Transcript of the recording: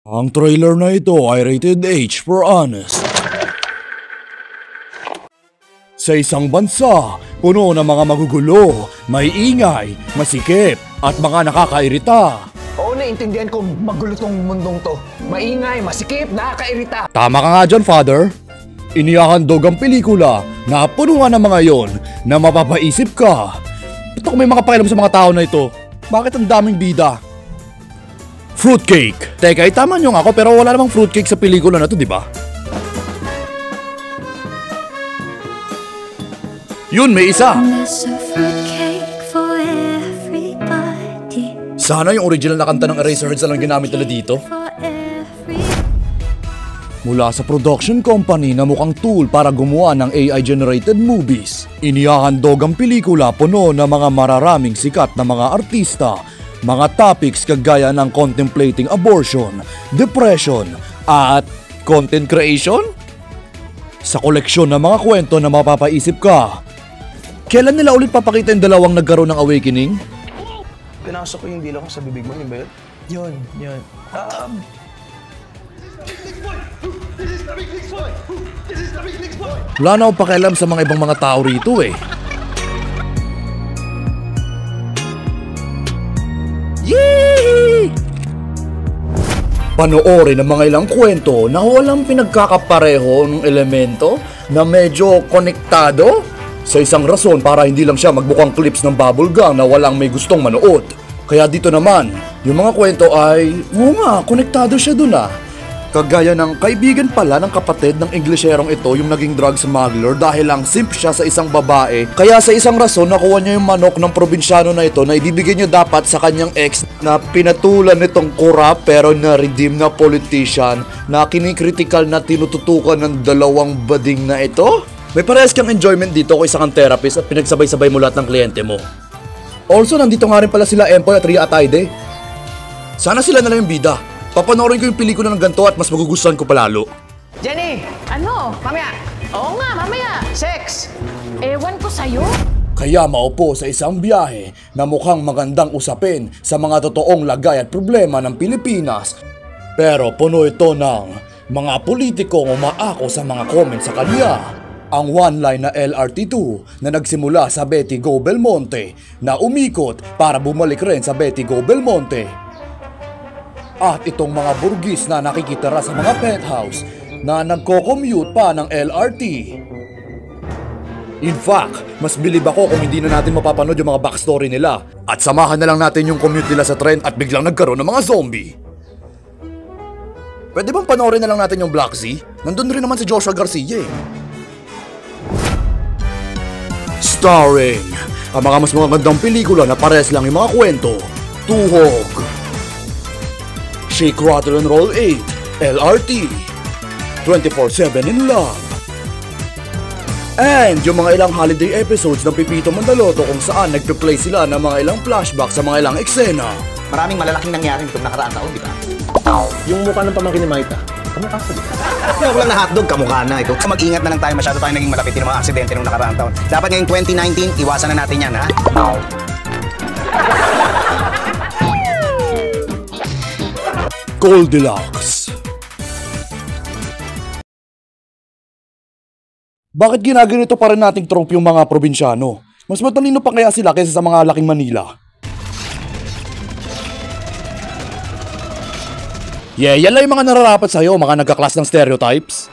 Ang trailer na ito ay rated H for honest. Sa isang bansa, puno ng mga magugulo, may ingay, masikip, at mga nakakairita. Oo, naiintindihan ko magulo tong mundong to. Maingay, masikip, nakakairita. Tama ka nga dyan, Father. Inihahandog ang pelikula na puno nga ng mga yon na mapapaisip ka. Ba't ako may mga pakialam sa mga tao na ito? Bakit ang daming bida? Fruitcake! Teka, tama nyo nga ako pero wala namang fruitcake sa pelikula na to, di ba? Yun, may isa! Sana yung original na kanta ng Eraserheads na lang ginamit nila dito. Mula sa production company na mukhang tool para gumawa ng AI-generated movies, inihahandog ang pelikula puno ng mga mararaming sikat na mga artista, mga topics kagaya ng contemplating abortion, depression, at content creation? Sa koleksyon ng mga kwento na mapapaisip ka, kailan nila ulit papakita yung dalawang nagkaroon ng awakening? Pinasok ko yung dila ko sa bibig mo, yun ba yun? Yun. Wala na akong pakialam sa mga ibang mga tao rito eh. Yee! Panoorin ang mga ilang kwento na walang pinagkakapareho ng elemento na medyo konektado sa isang rason para hindi lang siya magbukang clips ng bubblegum na walang may gustong manood. Kaya dito naman, yung mga kwento ay, oo nga, konektado siya dun ah. Kagaya ng kaibigan pala ng kapatid ng Englisherong ito yung naging drug smuggler dahil lang simp siya sa isang babae. Kaya sa isang rason nakuha niya yung manok ng probinsyano na ito na ibibigay niya dapat sa kanyang ex na pinatulan nitong corrupt pero na-redeem na politician na kinikritical na tinututukan ng dalawang bading na ito. May parehas kang enjoyment dito kung isa kang therapist at pinagsabay-sabay mo lahat ng kliyente mo. Also, nandito nga rin pala sila Empoy at Ria Ataide. Sana sila na lang yung bida. Papanoorin ko yung pelikula ng ganito at mas magugustuhan ko palalo. Jenny! Ano? Mamaya! Oo nga, mamaya. Sex! Ewan ko sa'yo. Kaya maupo sa isang biyahe na mukhang magandang usapin sa mga totoong lagay at problema ng Pilipinas. Pero puno ito ng mga politikong umaako sa mga comments sa kanya. Ang one-line na LRT2 na nagsimula sa Betty Go Belmonte na umikot para bumalik rin sa Betty Go Belmonte. At itong mga burgis na nakikitira sa mga penthouse na nagko-commute pa ng LRT. In fact, mas bilib ako kung hindi na natin mapapanood yung mga backstory nila at samahan na lang natin yung commute nila sa tren at biglang nagkaroon ng mga zombie. Pwede bang panoorin na lang natin yung Black Z? Nandun rin naman si Joshua Garcia eh. Starring ang mga mas magandang pelikula na pares lang yung mga kwento. Tuhog, Shake, Rattle and Roll 8, LRT, 24/7 in Love, and yung mga ilang holiday episodes ng Pipito Mandaloto kung saan nagpe-play sila ng mga ilang flashback sa mga ilang eksena. Maraming malalaking nangyari nitong nakaraang taon, di ba? Yung mukha ng pamangkin ni Maita, kamukha ko di ba? Kaya lang na hotdog, kamukha na ito. Mag-ingat na lang tayo, masyado tayo naging malapit ng mga aksidente nung nakaraang taon. Dapat ngayong 2019, iwasan na natin yan, ha? Goldilocks. Bakit ginaganito pa rin nating trope yung mga probinsyano? Mas matalino pa kaya sila kaysa sa mga laking Manila? Yeah, yan lang yung mga nararapat sa'yo, mga nagka-class ng stereotypes.